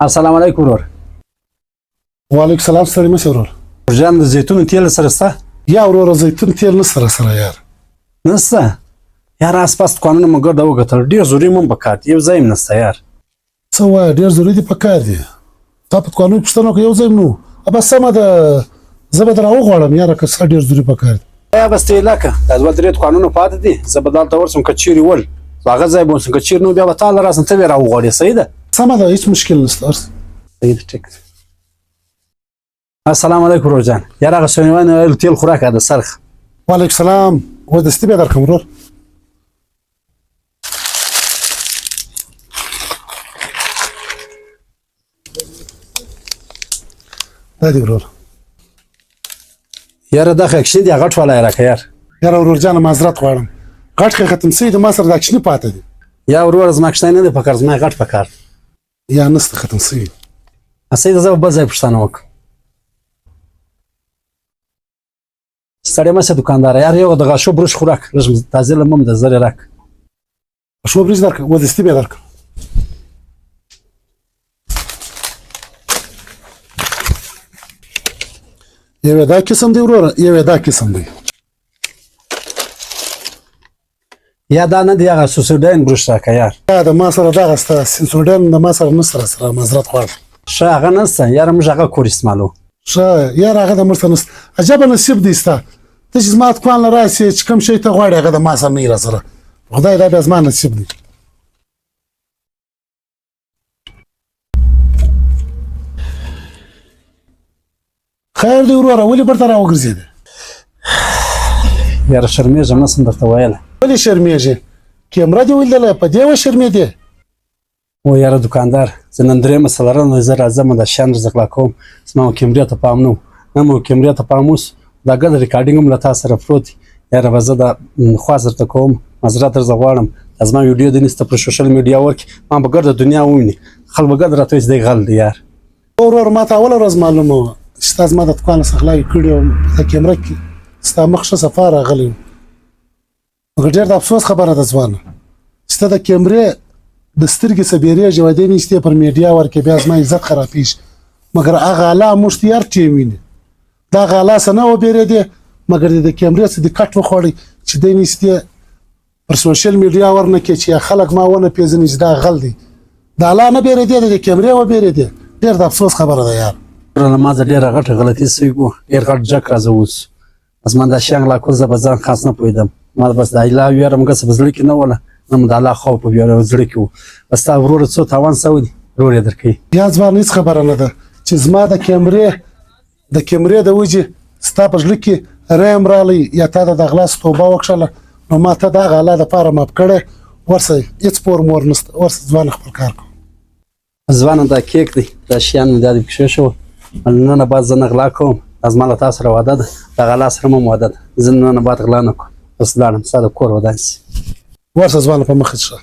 السلام علیکم ورور. وعلیکم السلام ستړي مشه ورور. جان د زیتون تیل سره سته؟ یا ورور زیتون تیل نه سره یار. نسته؟ یار آسپاس دکانونه مو ګرده وکتل ډېر ضروري مو پکار دی یو ځای هم نسته یار. څه وایې ډېر ضروري دي پکار دي. تا په دکانونو پوښتنه وکړه یو ځای نو بس سمه ده زه به در راوغواړم یاره که څه ډېر ضروري پکار دي. یا بس ته لکه دا دوه درې دکانونه پاتې دي زه به دلته ورسم که چیرې ول هغه ځای به ورسم که چیرې نو بیا به تا له راسم ته بیا راوغواړې صحیح ده؟ سمه ده هیڅ مشکل نشته. صحیح ده ټیک ده. السلام علیکم ورور جان. یار هغه سلیمان تیل خوراک ده سرخ. وعلیکم السلام و دستي بیا درکړم ورور. دا دی ورور. یاره دا خو اکشني دی غټ والا یې راکړه یار. یاره ورور جانه معذرت غواړم غټ خې ختم سوي د ما سره د اکشني پاته دي. یا ورور زما اکشني نه دی پکار زما غټ پکار. یا نسته ختم سوي. صحیح ده زه به بل ځای پوښتنه وکړم. ستړی مه شه دوکاندار یار یو د غاښو برش خوراک لږ تازه لمم د زر یې راکړه. غاښو برش درکړه و دستي بیا درکړم. یو دا قسم دی وروره یو دا قسم دی. یا دا نه دی هغه سوسوډین برش راکړه یار. دا د ما سره دغه سته سنسوډین د ما سره نسته سره معذرت غواړم. ښه هغه نسته یاره موږ هغه کور استعمالو. ښه یاره هغه د موږ سره نسته. عجبه نصیب دی ستا ته چې زما دکان له راسې چې کوم شی ته غواړې هغه د ما سره نه وي راسره. خدای دا بیا زما نصیب دی. خیر دی وروره ولې برته راوګرځېدې؟ یاره شرمېږم نه سم درته ویلی. ولې شرمېږې؟ کیمره دې ولیدله په دې وشرمېدې؟ و یاره دوکاندار زه نن درېیمه څلورمه زه راځم دا شیان زه غلا کوم زما کیمرې ته پام نه و نه مو کیمرې ته پام اوس دا ګډ ریکارډینګ هم له تا سره پروت دی. یاره به زه دا خواست درته کوم معذرت درځه غواړم دا زما ویډیو دې نیسته پر سوشل میډیا ورکړي ما به ګرده دنیا وویني خلک به ګرد راته وایي چې دی غل دی یار. ورور ما ته اوله ورځ معلومه وه چې تا زما د دکان څخه غلا کړې وم په کیمره کې ستا مخ ښه صفا راغلی و مګر ډېر د افسوس خبره ده ځوانه چې ته د کیمرې د سترګې څه بیریږي و دې نیستې پر میډیا ورکې بیا زما عزت خرابېږي مګر هغه اله موږ ته هر ټیم ویني دا هغه اله څه نه وبېرېدې مګر د کیمرې څه دې کټ وخوړی چې دې نیستې پر سوشل میډیا ورنه کې چې خلک ما ونه پېژني چې دا غل دی دا اله نه بېرېدې د کیمرې وبېرېدې ډېر د افسوس خبره ده یار. ما زه ډېره غټه غلطي سوې وه ډېر غټ جک راځه اوس بس ما دا شیان غلا کول زه به ځان خاص نه پوهېدم ما بس د اله ویره مو ګسه په زړه کې نه وله نه مو د الله خوف په ویره زړه کې و بس ستا وروره څو تاوان سوی دی ورور یې درکوي. یا ځوان هېڅ خبره نه ده چې زما د کیمرې د وجې ستا په زړه کې ریم رالی یا تا د غلا توبه وکړله نو ما ته د هغه اله دپاره ماف کړی ورسه هېڅ پور مور نشته ورسه ځوانه خپل کار کوه. ځوانه دا کیک دی دا شیان مې دا دې پکې شوه نن نه بعد زه نه غلا کوم دا زما له تا سره واده ده د غلا سره هم واده ده زه نن نه بعد غلا نه کوم بس لاړم ستا د کور ودان شي. ورسه ځوانه په مخه شه.